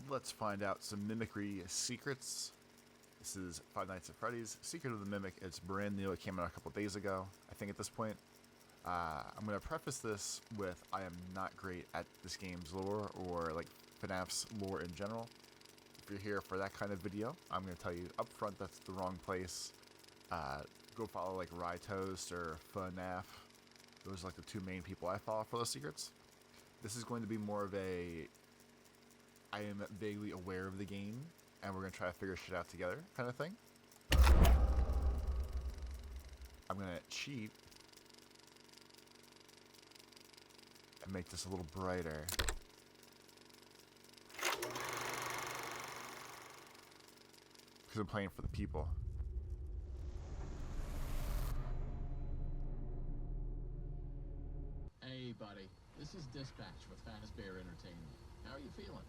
Let's find out some mimicry secrets. This is Five Nights at Freddy's Secret of the Mimic. It's brand new. It came out a couple days ago, I think, at this point. I'm going to preface this with I am not great at this game's lore or like FNAF's lore in general. If you're here for that kind of video, I'm going to tell you up front that's the wrong place. Go follow like Rytoast or fnaf. Those are like the two main people I follow for those secrets. This is going to be more of a I am vaguely aware of the game, and we're going to try to figure shit out together kind of thing. I'm going to cheat and make this a little brighter. Because I'm playing for the people. Hey, buddy. This is Dispatch with Fazbear Entertainment. How are you feeling?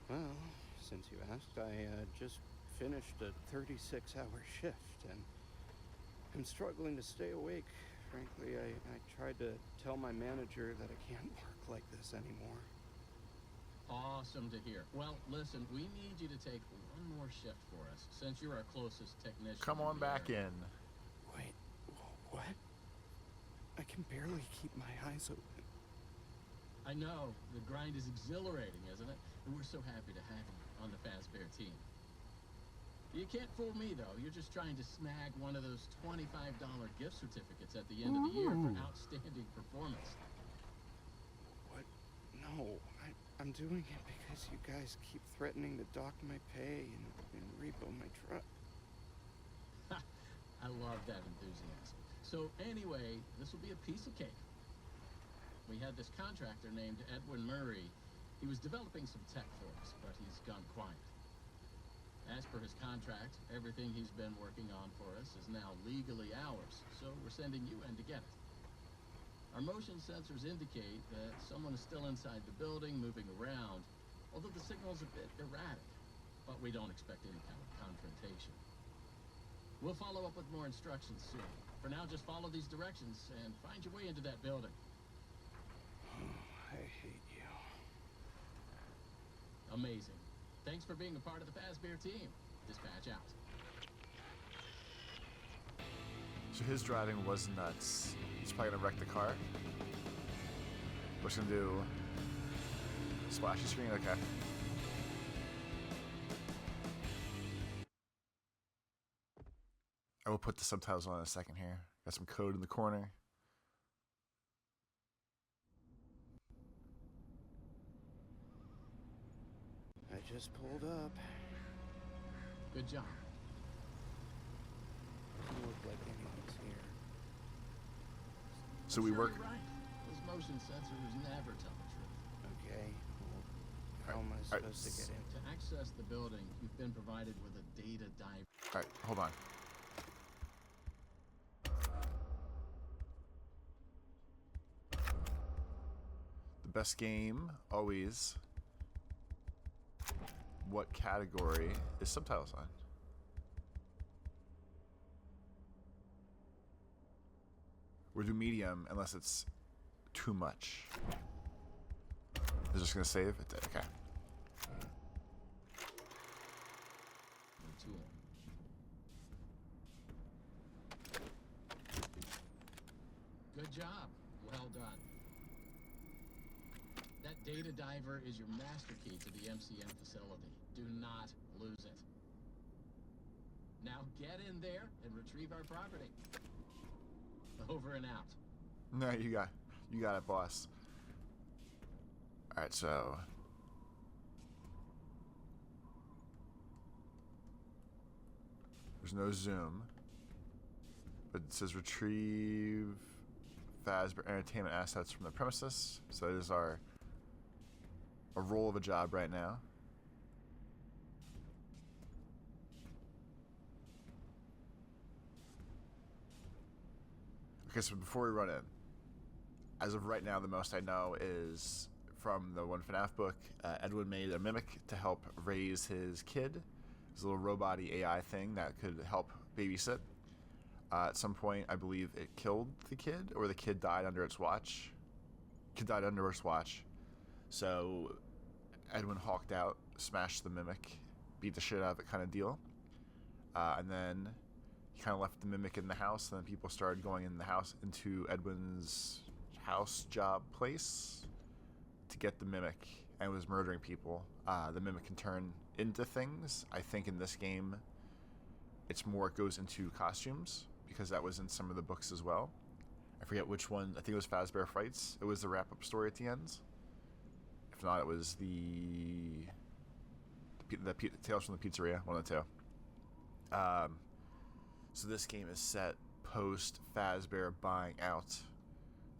Well, since you asked, I just finished a 36-hour shift, and I'm struggling to stay awake. Frankly, I tried to tell my manager that I can't work like this anymore. Awesome to hear. Well, listen, we need you to take one more shift for us, since you're our closest technician. Come on back in. Wait, what? I can barely keep my eyes open. I know. The grind is exhilarating, isn't it? And we're so happy to have you on the Fazbear team. You can't fool me, though. You're just trying to snag one of those $25 gift certificates at the end of the year for outstanding performance. What? No, I'm doing it because you guys keep threatening to dock my pay and repo my truck. I love that enthusiasm. So anyway, this will be a piece of cake. We had this contractor named Edwin Murray. He was developing some tech for us, but he's gone quiet. As per his contract, everything he's been working on for us is now legally ours, so we're sending you in to get it. Our motion sensors indicate that someone is still inside the building, moving around, although the signal's a bit erratic, but we don't expect any kind of confrontation. We'll follow up with more instructions soon. For now, just follow these directions and find your way into that building. I hate you. Amazing. Thanks for being a part of the Fazbear team. Dispatch out. So his driving was nuts. He's probably gonna wreck the car. What's gonna do? Splashy screen? Okay. I will put the subtitles on in a second here. Got some code in the corner. I just pulled up. Good job. Doesn't look like anyone's here. So we work. You're right. Those motion sensors never tell the truth. Okay. Well, how am I supposed to get in? To access the building, you've been provided with a data dive. All right, hold on. The best game always. What category is subtitles on? We'll do medium unless it's too much. Is it just gonna save? It did. Okay. Tool. Good job. Well done. That data diver is your master key to the MCM facility. Do not lose it. Now get in there and retrieve our property. Over and out. No, you got it, boss. All right, so there's no zoom, but it says retrieve Fazbear Entertainment assets from the premises. So it is a roll of a job right now. Okay, so before we run in, as of right now, the most I know is from the one FNAF book. Edwin made a mimic to help raise his kid. It's a little robot-y AI thing that could help babysit. At some point, I believe it killed the kid, or the kid died under its watch. Kid died under its watch. So Edwin hawked out, smashed the mimic, beat the shit out of it kind of deal. And then he kind of left the mimic in the house, and then people started going in the house into Edwin's house job place to get the mimic, and was murdering people. The mimic can turn into things. I think in this game, it's more it goes into costumes, because that was in some of the books as well. I forget which one. I think it was Fazbear Fights. It was the wrap-up story at the end. If not, it was the Tales from the Pizzeria, one of the two. So this game is set post Fazbear buying out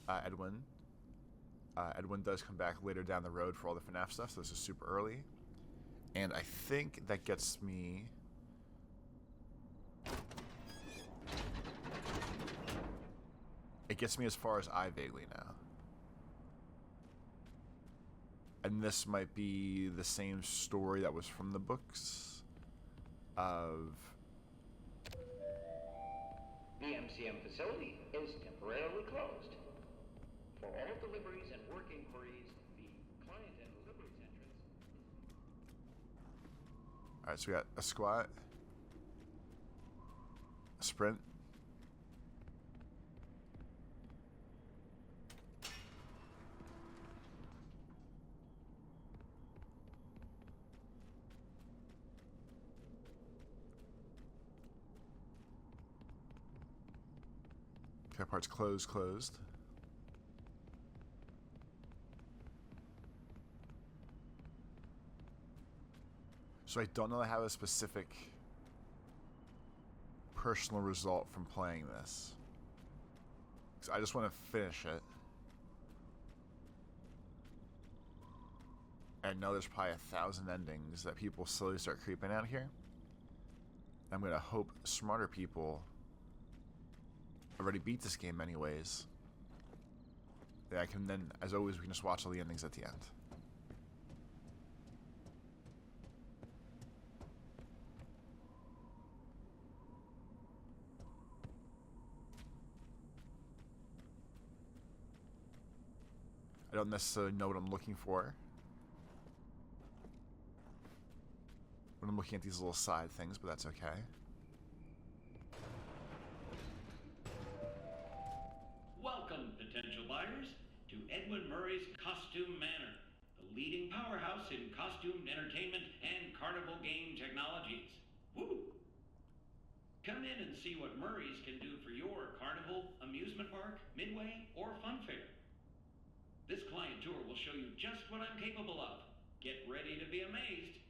Edwin. Edwin does come back later down the road for all the FNAF stuff, so this is super early. And I think that gets me... It gets me as far as I vaguely know. And this might be the same story that was from the books of... The MCM facility is temporarily closed. For all deliveries and work inquiries, the client and deliveries entrance... Alright, so we got a squat, a sprint, okay, part's closed. So I don't know how a specific personal result from playing this. 'Cause I just want to finish it. And I know there's probably 1,000 endings that people slowly start creeping out here. I'm going to hope smarter people already beat this game anyways. Yeah, I can then, as always, we can just watch all the endings at the end. I don't necessarily know what I'm looking for when I'm looking at these little side things, but that's okay. Welcome, potential buyers, to Edwin Murray's Costume Manor, the leading powerhouse in costume entertainment and carnival game technologies. Woo! Come in and see what Murray's can do for your carnival, amusement park, midway, or fun fair. This client tour will show you just what I'm capable of. Get ready to be amazed.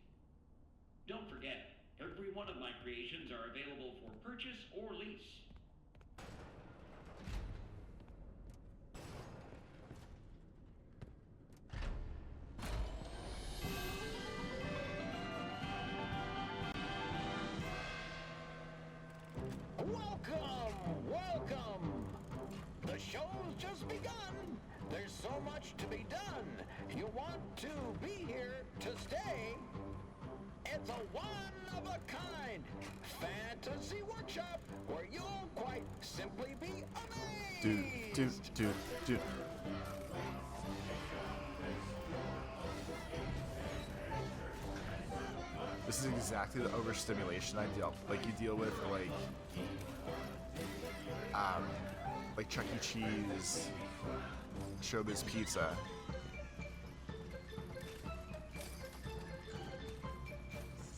Don't forget, every one of my creations are available for purchase or lease. Welcome! The show's just begun. There's so much to be done. You want to be here to stay. It's a one-of-a-kind fantasy workshop where you'll quite simply be amazed. Dude. This is exactly the overstimulation I deal with, like Chuck E. Cheese, Showbiz Pizza.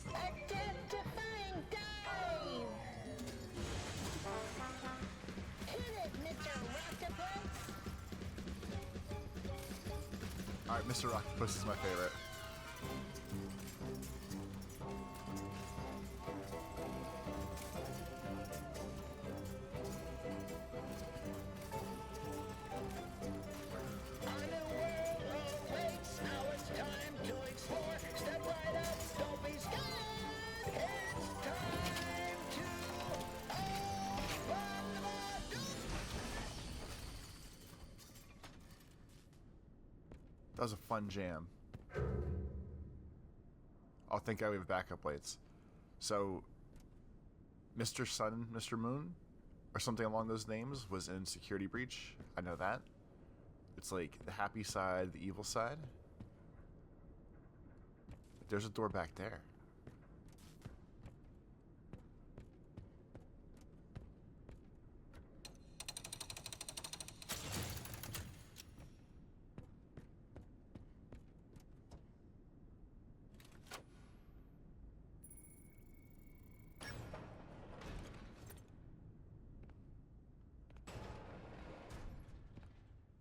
Identifying dive! Hit it, Mr. Octopus! Alright, Mr. Octopus is my favorite. That was a fun jam. I'll think we have backup lights. So, Mr. Sun, Mr. Moon, or something along those names, was in Security Breach. I know that. It's like the happy side, the evil side. there's a door back there.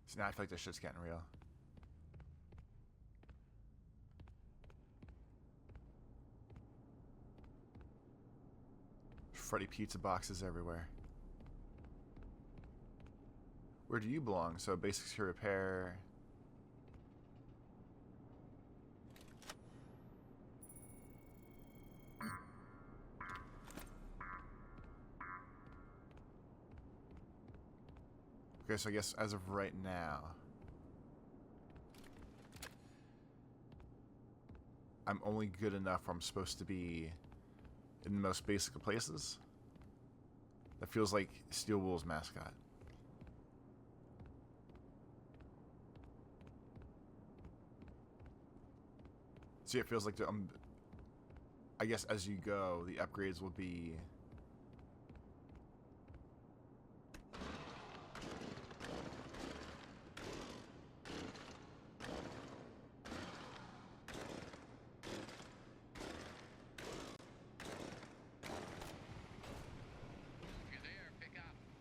So now I feel like this shit's getting real. Freddy pizza boxes everywhere. Where do you belong? So basics to repair. Okay, so I guess as of right now, I'm only good enough where I'm supposed to be in the most basic of places. That feels like Steel Wool's mascot. See, it feels like I guess as you go, the upgrades will be.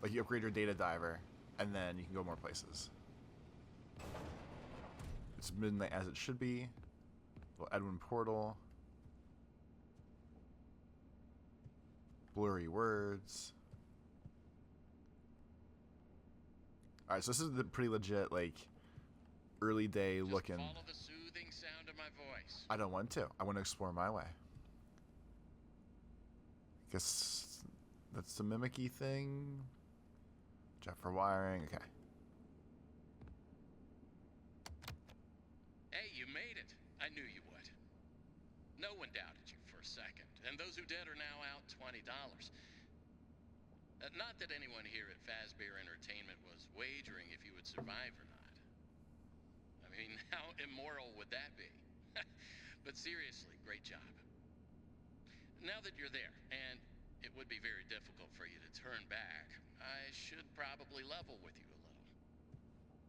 Like you upgrade your data diver, and then you can go more places. It's midnight as it should be. Little Edwin portal. Blurry words. Alright, so this is the pretty legit, like, early day Just looking. follow the soothing sound of my voice. I don't want to. I want to explore my way. Guess that's the mimicky thing. Check for wiring. Okay. Hey, you made it. I knew you would. No one doubted you for a second, and those who did are now out $20. Not that anyone here at Fazbear Entertainment was wagering if you would survive or not. I mean, how immoral would that be? But seriously, great job. Now that you're there, and it would be very difficult for you to turn back, I should probably level with you a little.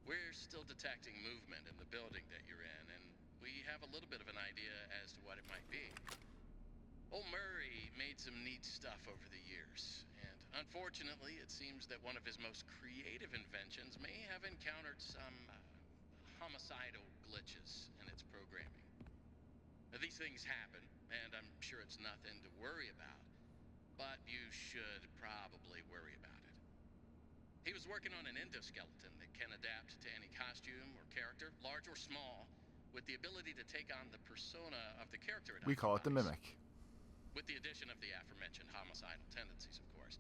We're still detecting movement in the building that you're in, and we have a little bit of an idea as to what it might be. Old Murray made some neat stuff over the years, and unfortunately, it seems that one of his most creative inventions may have encountered some homicidal glitches in its programming. Now, these things happen, and I'm sure it's nothing to worry about, but you should probably worry about it. He was working on an endoskeleton that can adapt to any costume or character, large or small, with the ability to take on the persona of the character it We call it the occupies. mimic. With the addition of the aforementioned homicidal tendencies, of course.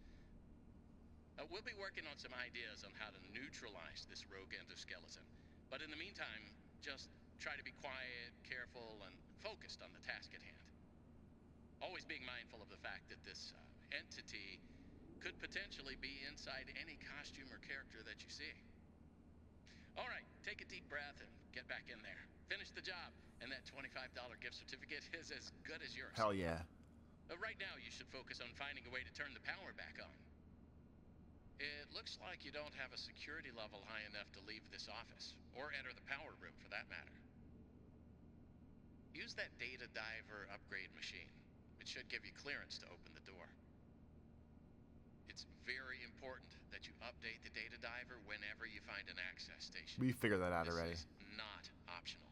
We'll be working on some ideas on how to neutralize this rogue endoskeleton. But in the meantime, just try to be quiet, careful, and focused on the task at hand. Always being mindful of the fact that this entity could potentially be inside any costume or character that you see. All right, take a deep breath and get back in there. Finish the job, and that $25 gift certificate is as good as yours. Hell yeah. Right now, you should focus on finding a way to turn the power back on. It looks like you don't have a security level high enough to leave this office, or enter the power room for that matter. Use that data diver upgrade machine. It should give you clearance to open the door. It's very important that you update the data diver whenever you find an access station. We figured that out already. This is not optional.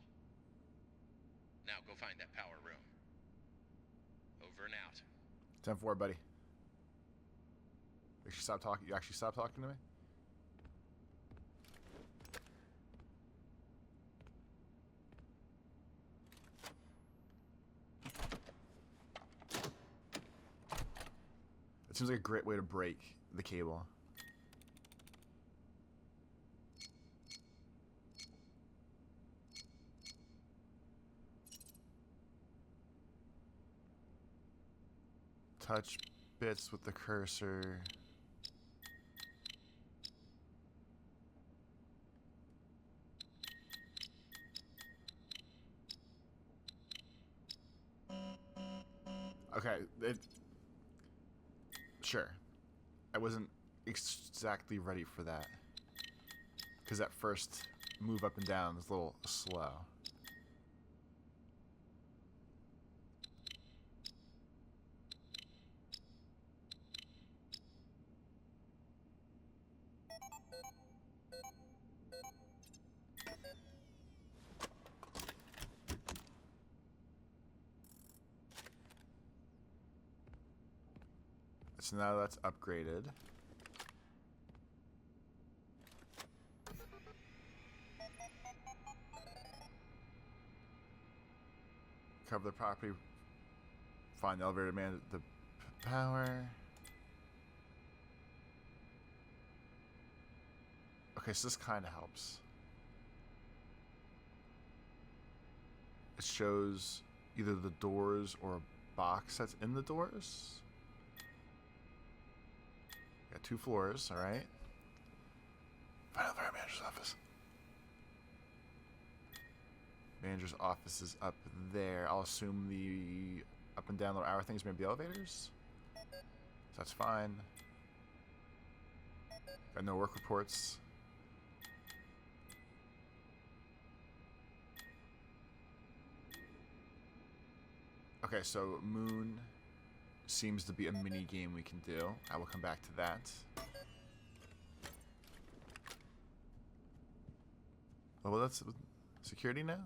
Now go find that power room. Over and out. 10-4, buddy. You actually stop talking to me? It seems like a great way to break the cable. Touch bits with the cursor. Okay, sure. I wasn't exactly ready for that. Because that first move up and down is a little slow. So now that's upgraded. Cover the property. Find the elevator man the power. Okay, so this kind of helps. It shows either the doors or a box that's in the doors. Got 2 floors, alright. Find the fire manager's office. Manager's office is up there. I'll assume the up and down little arrow things may be elevators. So that's fine. Got no work reports. Okay, so Moon seems to be a mini game we can do. I will come back to that. Oh, well, that's security now?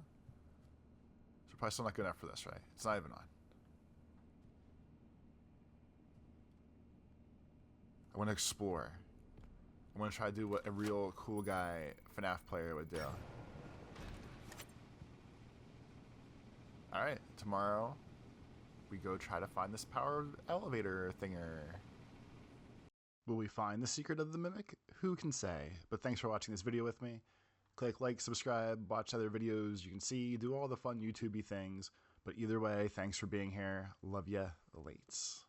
So probably still not good enough for this, right? It's not even on. I want to explore. I want to try to do what a real cool guy FNAF player would do. Alright, tomorrow we go try to find this power elevator thinger. Will we find the secret of the mimic? Who can say? But thanks for watching this video with me. Click like, subscribe, watch other videos you can see, do all the fun YouTube-y things. But either way, thanks for being here. Love ya, the Lates.